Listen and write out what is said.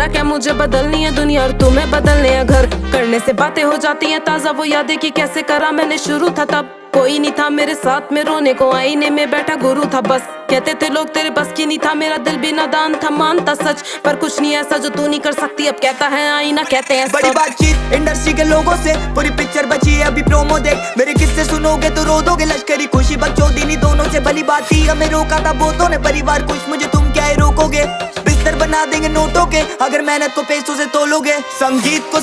बोला क्या मुझे बदलनी है दुनिया और तुम्हें बदलने हैं घर। करने से बातें हो जाती हैं ताजा, वो यादें कि कैसे करा मैंने शुरू था तब। कोई नहीं था मेरे साथ में रोने को, आईने में बैठा गुरु था बस। कहते थे लोग तेरे बस की नहीं था, मेरा दिल भी नादान था, मानता सच। पर कुछ नहीं ऐसा जो तू नहीं कर सकती, अब कहता है आईना, कहते हैं बड़ी बातचीत इंडस्ट्री के लोगों से, पूरी पिक्चर बची है अभी प्रोमो देख। मेरे किस्से सुनोगे तो रो दोगे, लश्करी खुशी बकचोदी दोनों से भली बात थी। हमें रोका था बहुतों ने, परिवार कुछ मुझे तुम क्या ही रोकोगे। बिस्तर बना देंगे नोटों के, अगर मेहनत को पैसों से तोलोगे। संगीत को